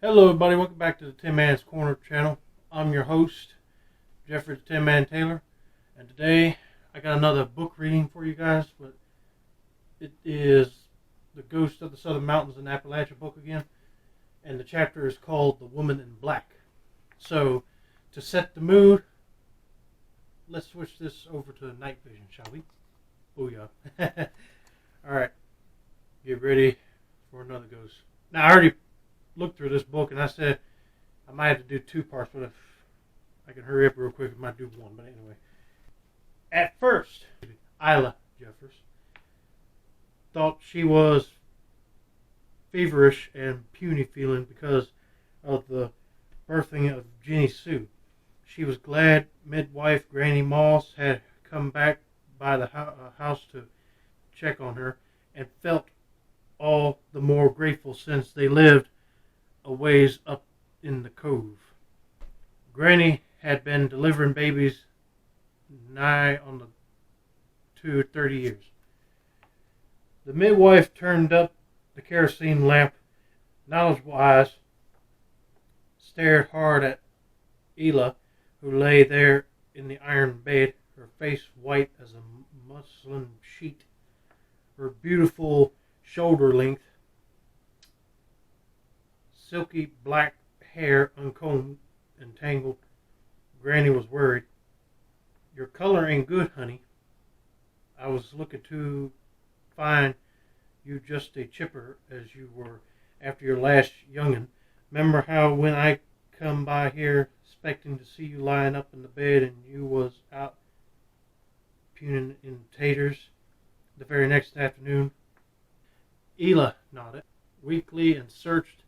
Hello everybody, welcome back to the Tin Man's Corner channel. I'm your host, Jeffrey the Tin Man Taylor, and today I got another book reading for you guys, but it is The Ghost of the Southern Mountains in Appalachia book again, and the chapter is called The Woman in Black. So, to set the mood, let's switch this over to night vision, shall we? Booyah. Alright, get ready for another ghost. Now, I already looked through this book and I said I might have to do two parts, but if I can hurry up real quick, I might do one. But anyway, at first, Isla Jeffers thought she was feverish and puny feeling because of the birthing of Jenny Sue. She was glad midwife Granny Moss had come back by the house to check on her, and felt all the more grateful since they lived a ways up in the cove. Granny had been delivering babies nigh on the 30 years. The midwife turned up the kerosene lamp, knowledge-wise, stared hard at Ela, who lay there in the iron bed, her face white as a muslin sheet, her beautiful shoulder-length silky black hair uncombed and tangled. Granny was worried. "Your color ain't good, honey. I was looking to find you just a chipper as you were after your last young'un. 'Member how when I come by here expecting to see you lying up in the bed and you was out puning in taters the very next afternoon?" Ela nodded weakly and searched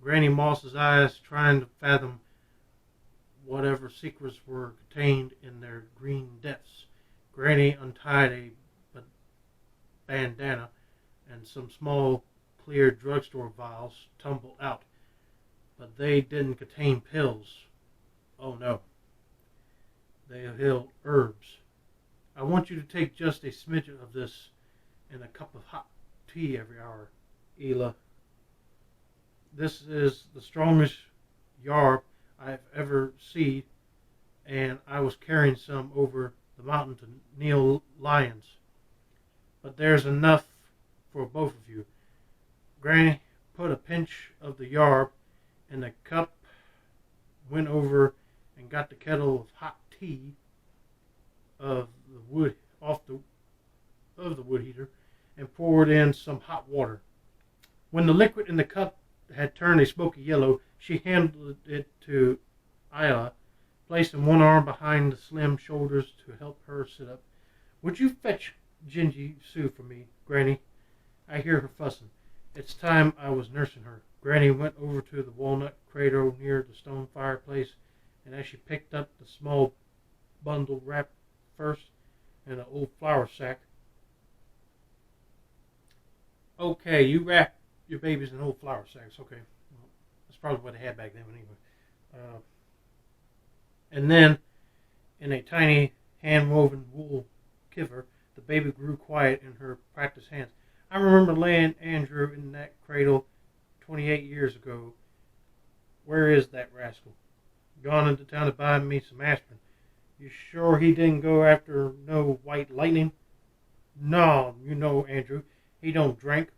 Granny Moss's eyes, trying to fathom whatever secrets were contained in their green depths. Granny untied a bandana, and some small, clear drugstore vials tumbled out. But they didn't contain pills. Oh no. They held herbs. "I want you to take just a smidgen of this in a cup of hot tea every hour, Ela. This is the strongest yarb I've ever seen, and I was carrying some over the mountain to Neil Lyons. But there's enough for both of you." Granny put a pinch of the yarb in the cup, went over and got the kettle of hot tea of the wood heater, and poured in some hot water. When the liquid in the cup had turned a smoky yellow, she handed it to Isla, placing one arm behind the slim shoulders to help her sit up. "Would you fetch Gingy Sue for me, Granny? I hear her fussing. It's time I was nursing her." Granny went over to the walnut cradle near the stone fireplace, and as she picked up the small bundle wrapped first in an old flour sack. "Okay, you wrap your babies in old flour sacks. Okay, well, that's probably what they had back then. But anyway, and then in a tiny hand-woven wool kiver, the baby grew quiet in her practiced hands. "I remember laying Andrew in that cradle 28 years ago. Where is that rascal?" "Gone into town to buy me some aspirin." "You sure he didn't go after no white lightning?" "No, you know Andrew, he don't drink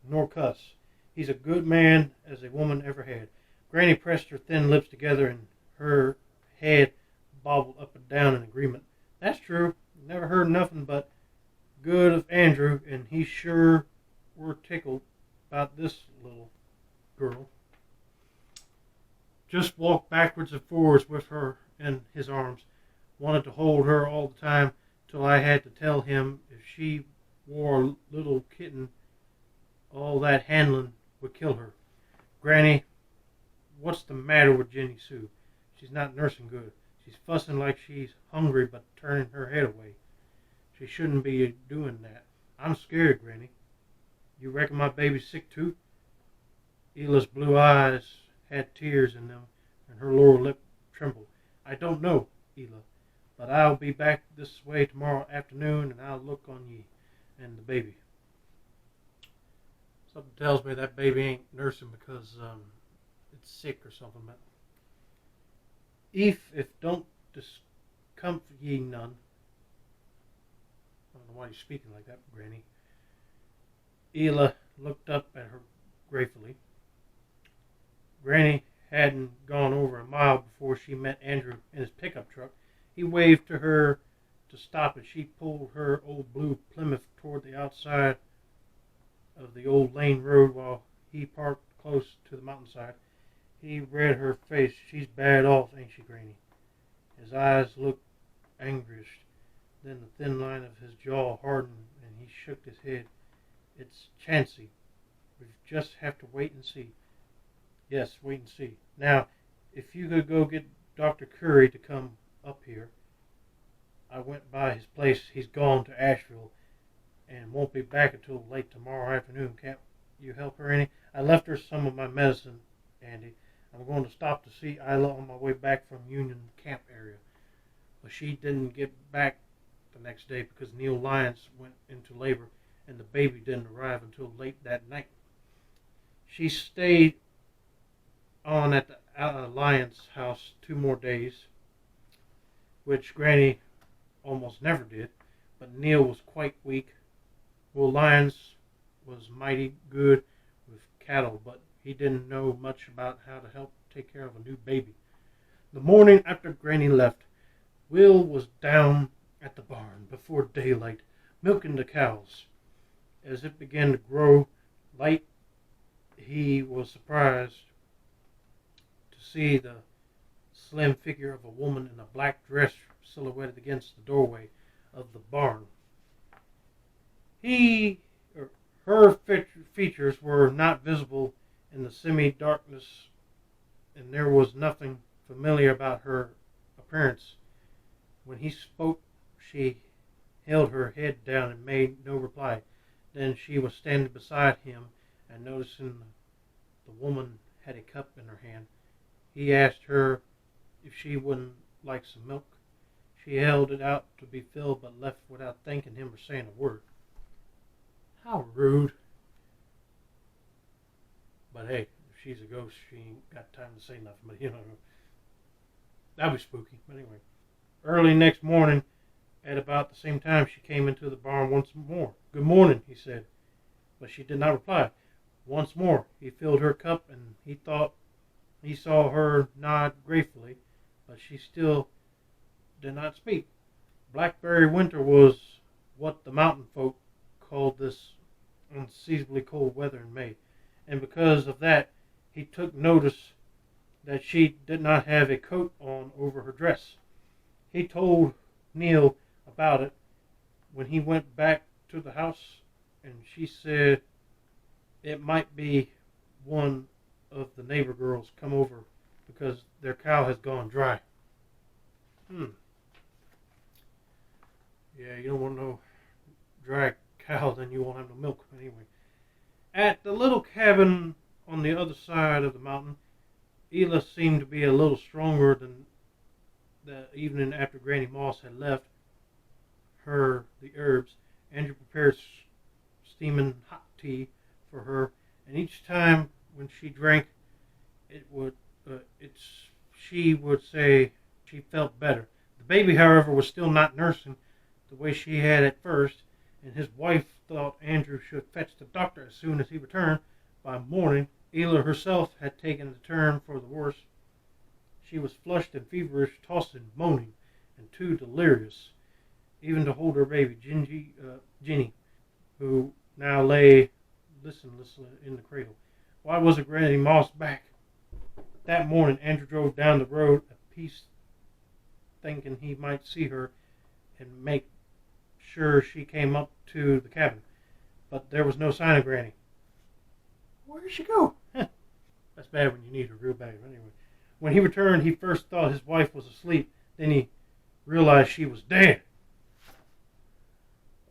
nor cuss. He's a good man as a woman ever had." Granny pressed her thin lips together and her head bobbled up and down in agreement. "That's true. Never heard nothing but good of Andrew, and he sure were tickled about this little girl. Just walked backwards and forwards with her in his arms. Wanted to hold her all the time till I had to tell him if she wore a little kitten all that handling would kill her. Granny, what's the matter with Jenny Sue? She's not nursing good. She's fussing like she's hungry but turning her head away. She shouldn't be doing that. I'm scared, Granny." "You reckon my baby's sick too?" Ela's blue eyes had tears in them, and her lower lip trembled. "I don't know, Ela, but I'll be back this way tomorrow afternoon, and I'll look on ye and the baby." Something tells me that baby ain't nursing because it's sick or something. But if don't discomfort ye none. I don't know why you're speaking like that, Granny. Ela looked up at her gratefully. Granny hadn't gone over a mile before she met Andrew in his pickup truck. He waved to her to stop as she pulled her old blue Plymouth toward the outside of the old lane road while he parked close to the mountainside. He read her face. She's bad off, ain't she, Granny? His eyes looked angrish. Then the thin line of his jaw hardened, and he shook his head. It's chancy. We just have to wait and see. Yes, wait and see. Now, if you could go get Dr. Curry to come up here. I went by his place. He's gone to Asheville and won't be back until late tomorrow afternoon. Can't you help her any? I left her some of my medicine, Andy. I'm going to stop to see Isla on my way back from Union Camp area. But she didn't get back the next day because Neil Lyons went into labor and the baby didn't arrive until late that night. She stayed on at the Lyons house 2 more days, which Granny almost never did, but Neil was quite weak. Well, Lyons was mighty good with cattle, but he didn't know much about how to help take care of a new baby. The morning after Granny left, Will was down at the barn before daylight, milking the cows. As it began to grow light, he was surprised to see the slim figure of a woman in a black dress silhouetted against the doorway of the barn. Her features were not visible in the semi-darkness, and there was nothing familiar about her appearance. When he spoke, she held her head down and made no reply. Then she was standing beside him, and noticing the woman had a cup in her hand, he asked her if she wouldn't like some milk. She held it out to be filled, but left without thanking him or saying a word. How rude. But hey, if she's a ghost, she ain't got time to say nothing. But that'd be spooky. But anyway, early next morning, at about the same time, she came into the barn once more. Good morning, he said, but she did not reply. Once more, he filled her cup, and he thought he saw her nod gratefully, but she still did not speak. Blackberry winter was what the mountain folk called this unseasonably cold weather in May, and because of that, he took notice that she did not have a coat on over her dress. He told Neil about it when he went back to the house, and she said it might be one of the neighbor girls come over because their cow has gone dry. Yeah, you don't want no dry cow, then you won't have no milk. Anyway, at the little cabin on the other side of the mountain, Ela seemed to be a little stronger than the evening after Granny Moss had left her the herbs. Andrew prepared steaming hot tea for her, and each time when she drank, she would say she felt better. The baby, however, was still not nursing the way she had at first, and his wife thought Andrew should fetch the doctor as soon as he returned. By morning, Ela herself had taken the turn for the worse. She was flushed and feverish, tossing, moaning, and too delirious even to hold her baby, Ginny, who now lay listless in the cradle. Why wasn't Granny Moss back? That morning, Andrew drove down the road a piece, thinking he might see her and make sure she came up to the cabin. But there was no sign of Granny. Where'd she go? That's bad when you need her real bad. Anyway, when he returned, he first thought his wife was asleep. Then he realized she was dead.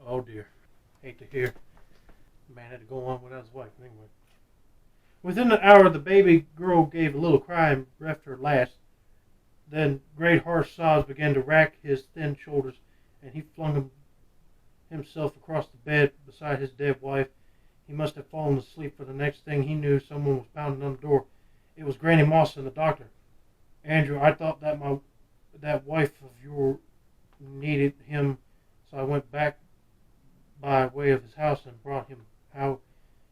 Oh dear. Hate to hear. The man had to go on without his wife. Anyway. Within an hour, the baby girl gave a little cry and breathed her last. Then great harsh sobs began to rack his thin shoulders, and he flung himself across the bed beside his dead wife. He must have fallen asleep, for the next thing he knew, someone was pounding on the door. It was Granny Moss and the doctor. Andrew, I thought that wife of yours needed him, so I went back by way of his house and brought him. How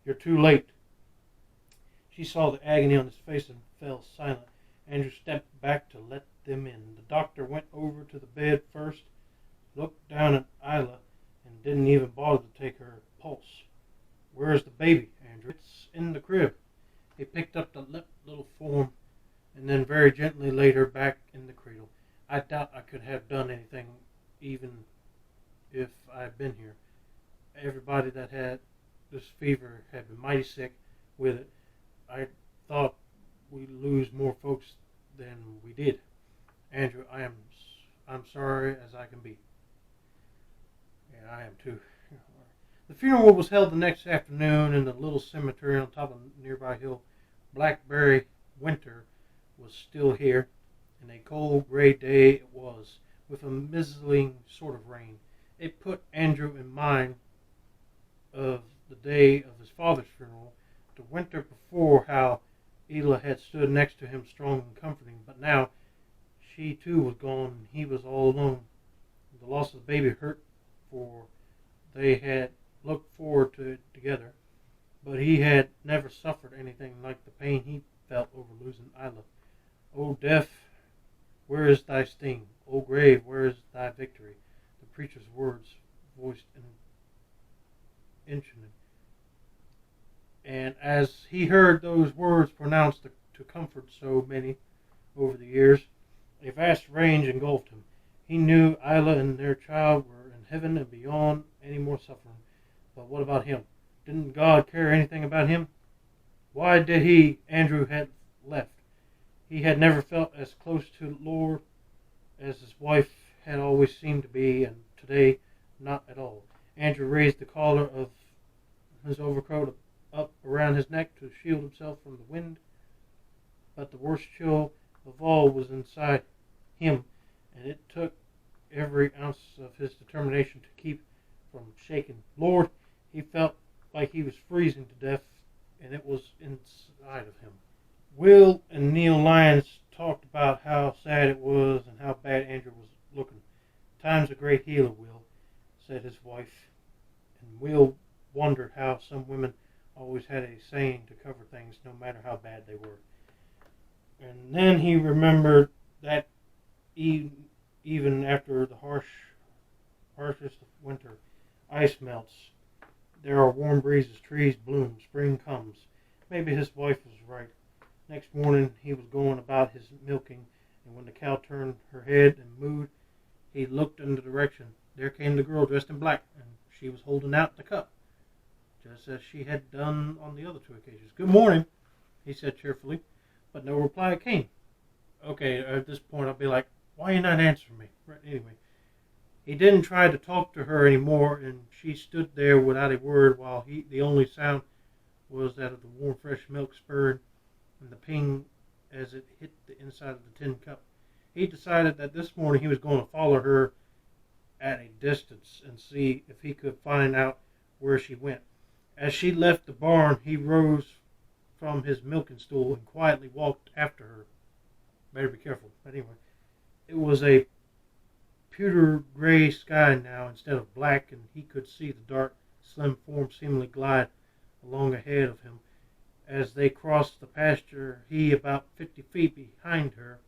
you're too late." She saw the agony on his face and fell silent. Andrew stepped back to let them in. The doctor went over to the bed first, looked down at Isla, and didn't even bother to take her pulse. "Where's the baby, Andrew?" "It's in the crib." He picked up the limp little form and then very gently laid her back in the cradle. "I doubt I could have done anything even if I'd been here. Everybody that had this fever had been mighty sick with it. I thought we'd lose more folks than we did. Andrew, I'm sorry as I can be." "Yeah, I am too." The funeral was held the next afternoon in the little cemetery on top of a nearby hill. Blackberry winter was still here, and a cold gray day it was, with a mizzling sort of rain. It put Andrew in mind of the day of his father's funeral, the winter before, how Ela had stood next to him strong and comforting, but now she too was gone and he was all alone. The loss of the baby hurt, for they had looked forward to it together, but he had never suffered anything like the pain he felt over losing Isla. "O death, where is thy sting? O grave, where is thy victory?" The preacher's words voiced in infinite. And as he heard those words pronounced to comfort so many over the years, a vast range engulfed him. He knew Isla and their child were in heaven and beyond any more suffering. But what about him? Didn't God care anything about him? Why did he, Andrew, had left? He had never felt as close to the Lord as his wife had always seemed to be, and today not at all. Andrew raised the collar of his overcoat up around his neck to shield himself from the wind, but the worst chill of all was inside him, and it took every ounce of his determination to keep from shaking. Lord, he felt like he was freezing to death, and it was inside of him. Will and Neil Lyons talked about how sad it was and how bad Andrew was looking. "Time's a great healer, Will," said his wife, and Will wondered how some women always had a saying to cover things no matter how bad they were. And then he remembered that even after the harshest of winter, ice melts, there are warm breezes, trees bloom, spring comes. Maybe his wife was right. Next morning he was going about his milking, and when the cow turned her head and mooed, he looked in the direction. There came the girl dressed in black, and she was holding out the cup, just as she had done on the other two occasions. "Good morning," he said cheerfully, but no reply came. Okay, at this point I'll be like, "Why are you not answering me?" Right, anyway, he didn't try to talk to her anymore, and she stood there without a word while the only sound was that of the warm fresh milk spurring and the ping as it hit the inside of the tin cup. He decided that this morning he was going to follow her at a distance and see if he could find out where she went. As she left the barn, he rose from his milking stool and quietly walked after her. Better be careful. But anyway, it was a pewter gray sky now instead of black, and he could see the dark, slim form seemingly glide along ahead of him. As they crossed the pasture, he about 50 feet behind her,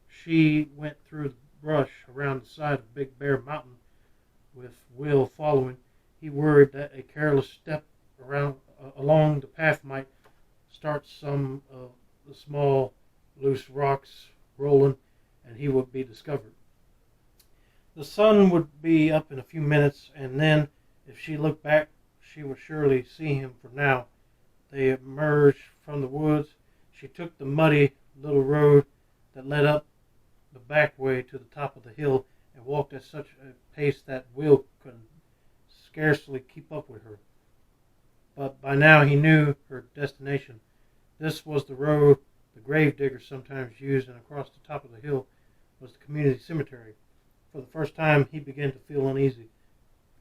she went through the brush around the side of Big Bear Mountain, with Will following. He worried that a careless step along the path might start some of the small, loose rocks rolling, and he would be discovered. The sun would be up in a few minutes, and then, if she looked back, she would surely see him. For now, they emerged from the woods. She took the muddy little road that led up the back way to the top of the hill, and walked at such a pace that Will could scarcely keep up with her. But by now he knew her destination. This was the road the grave diggers sometimes used, and across the top of the hill was the community cemetery. For the first time he began to feel uneasy.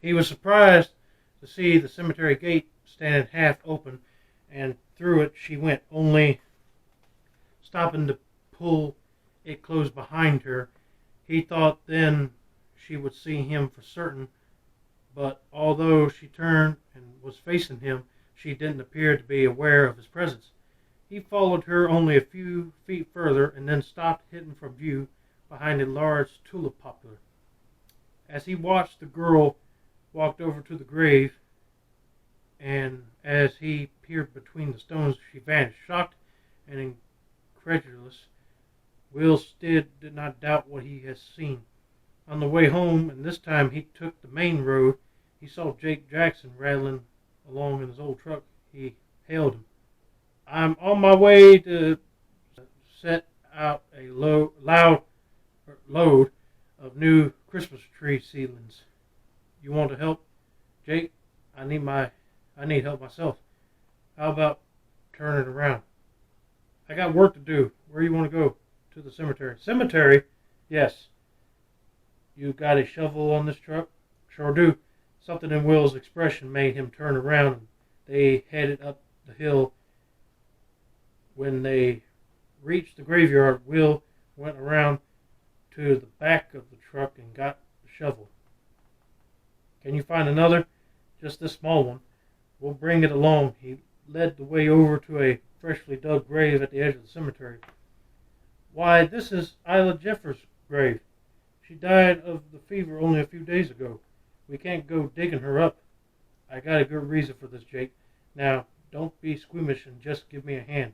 He was surprised to see the cemetery gate standing half open, and through it she went, only stopping to pull it closed behind her. He thought then she would see him for certain, but although she turned and was facing him, she didn't appear to be aware of his presence. He followed her only a few feet further and then stopped, hidden from view behind a large tulip poplar. As he watched, the girl walked over to the grave, and as he peered between the stones, she vanished. Shocked and incredulous, Will Stead did not doubt what he had seen. On the way home, and this time he took the main road, he saw Jake Jackson rattling along in his old truck. He hailed him. "I'm on my way to set out a loud load of new Christmas tree seedlings. You want to help, Jake? I need help myself. How about turning around? I got work to do. Where you want to go? To the cemetery." "Cemetery?" "Yes." "You got a shovel on this truck?" "Sure do." Something in Will's expression made him turn around, and they headed up the hill. When they reached the graveyard, Will went around to the back of the truck and got the shovel. "Can you find another?" "Just this small one." "We'll bring it along." He led the way over to a freshly dug grave at the edge of the cemetery. "Why, this is Isla Jeffers' grave. She died of the fever only a few days ago. We can't go digging her up." "I got a good reason for this, Jake. Now, don't be squeamish and just give me a hand."